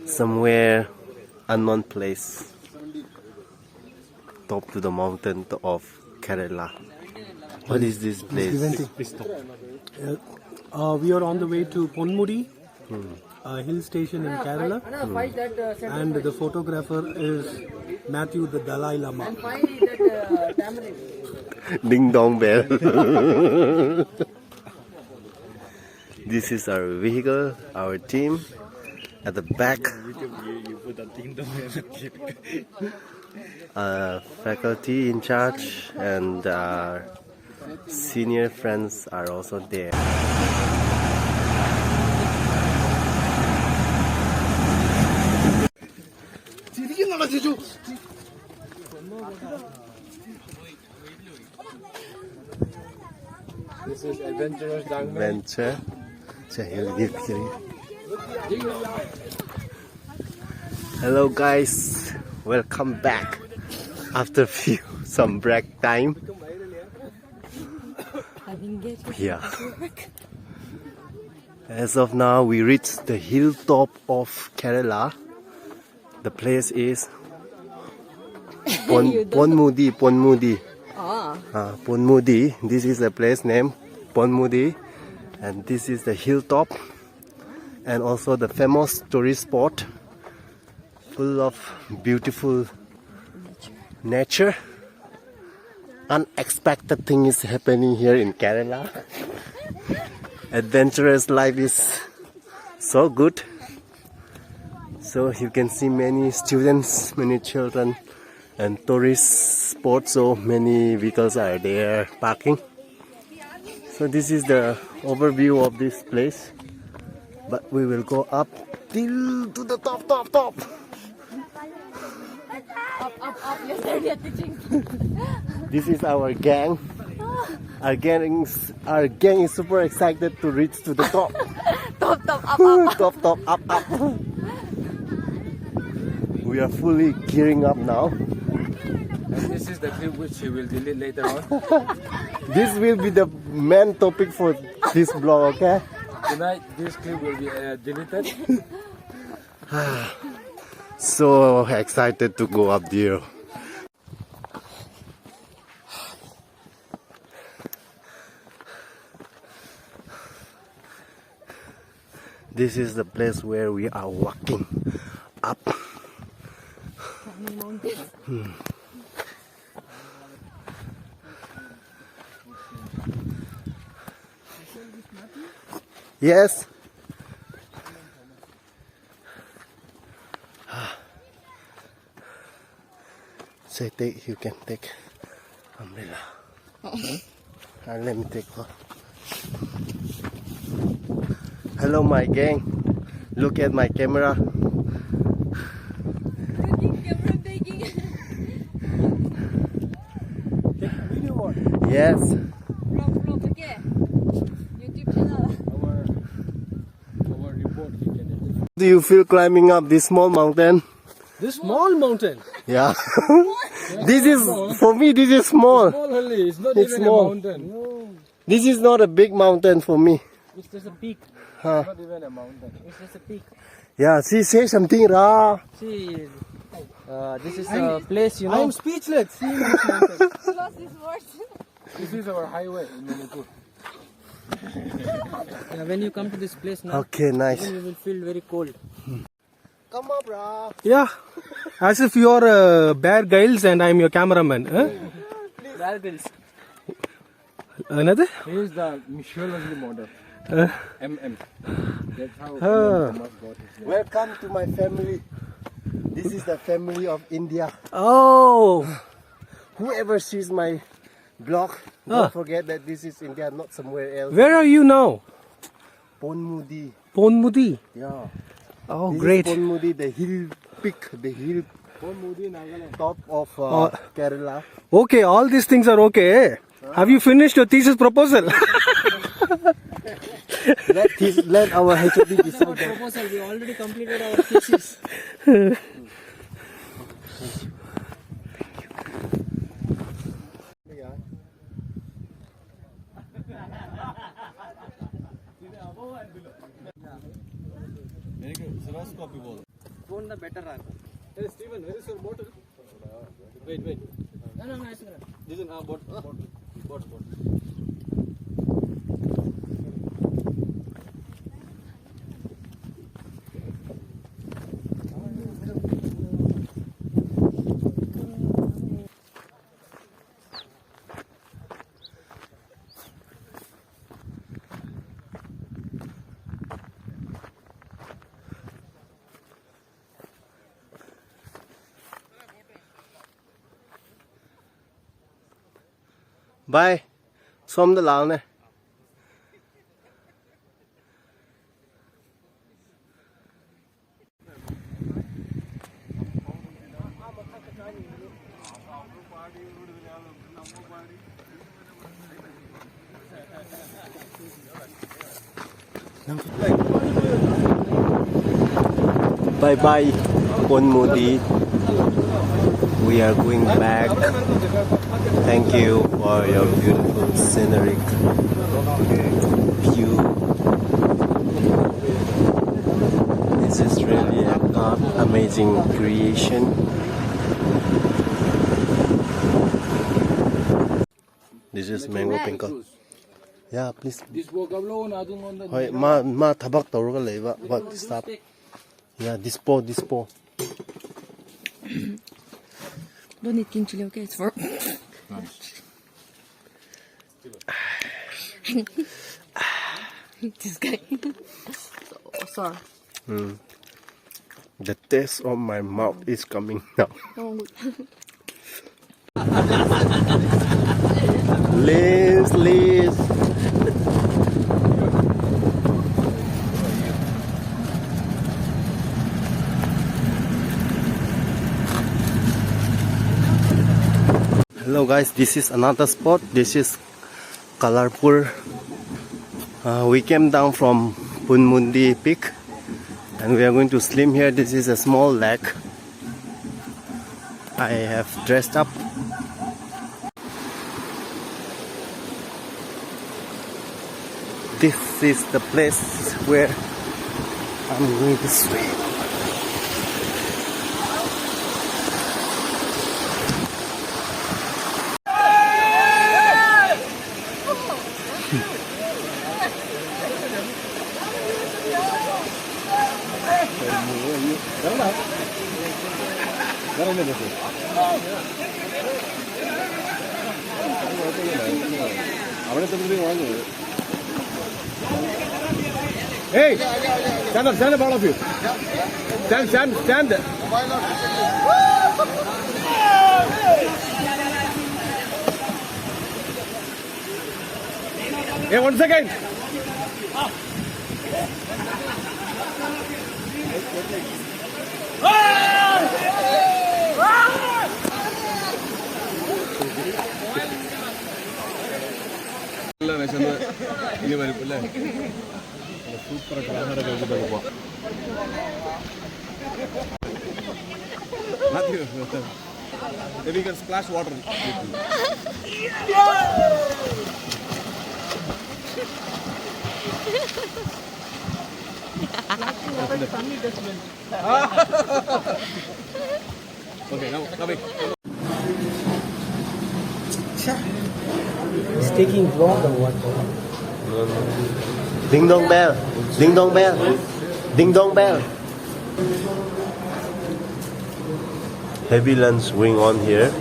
Somewhere unknown place, top to the mountain of Kerela. What is this place? We are on the way to Ponmudi, a hill station in Kerala, and the photographer is Matthew the Dalai Lama. Ding dong bell. This is our vehicle, our team. At the back, faculty in charge and our senior friends are also there. This is adventurous Adventure. Hello guys, welcome back after some break time. Yeah. As of now, we reached the hilltop of Kerala. The place is Ponmudi. Ponmudi. This is the place name, Ponmudi, and this is the hilltop, and also the famous tourist spot, full of beautiful nature. Unexpected thing is happening here in Kerala. Adventurous life is so good. So you can see many students, many children, and tourist spots. So many vehicles are there parking. So this is the overview of this place. But we will go up till to the top. Up. Yesterday we are teaching. This is our gang. Our gang is super excited to reach to the top. Top, up. We are fully gearing up now. And this is the clip which you will delete later on. This will be the main topic for this vlog, okay? Tonight this clip will be deleted. So excited to go up there. This is the place where we are walking up. Yes. So you can take umbrella. Let me take one. Hello my gang. Look at my camera. Yes. YouTube channel. Our report we can. Do you feel climbing up this small mountain? This small mountain. Yeah. This is for me. This is small. Small only. It's not It's even small. a mountain. No. This is not a big mountain for me. It's just a peak. Huh. Not even a mountain. It's just a peak. Yeah. See, say something, Ra. See, this is a place, you know. I'm speechless. Seeing this mountain. Lost his words. This is our highway in Manipur. When you come to this place now, Okay, nice. you will feel very cold. Come up, Ra. Yeah, as if you are Bear Giles and I'm your cameraman. Huh? Another? He is the mythology model. MM. That's how Thomas got his name. Welcome to my family. This is the family of India. Oh, Whoever sees my vlog, don't forget that this is India, not somewhere else. where are you now? Ponmudi. Ponmudi. Yeah. Oh, This great. is Ponmudi, the hill peak, the hill top of Kerala. Okay, all these things are okay. Have you finished your thesis proposal? Let our HOD decide that. Proposal, we already completed our thesis. Phone the better are. Hey Steven, where is your bottle? Wait. No, it's good. This is bottle. Bye. Xóm the lão này. Bye bye, Ponmudi. We are going back. Thank you for your beautiful scenic view. This is really an amazing creation. This is mango pinkle. Yeah, please. Hoi, ma tabak tawraga leiba. What? Stop. Yeah, dispo. Don't eat king chili, okay? It's for. This guy. So sorry. The taste of my mouth is coming now. Oh, good. Liz. Hello guys, this is another spot. This is Kallar. We came down from Ponmudi peak and we are going to swim here. This is a small lake. I have dressed up. This is the place where I'm going to swim. Hey, stand up, all of you. Stand. Hey, 1 second. Matthew, maybe you can splash water. Okay, now wait. It's taking long or what? Ding dong bell. Ding dong bell. Ding dong bell. Heavy lunch going on here.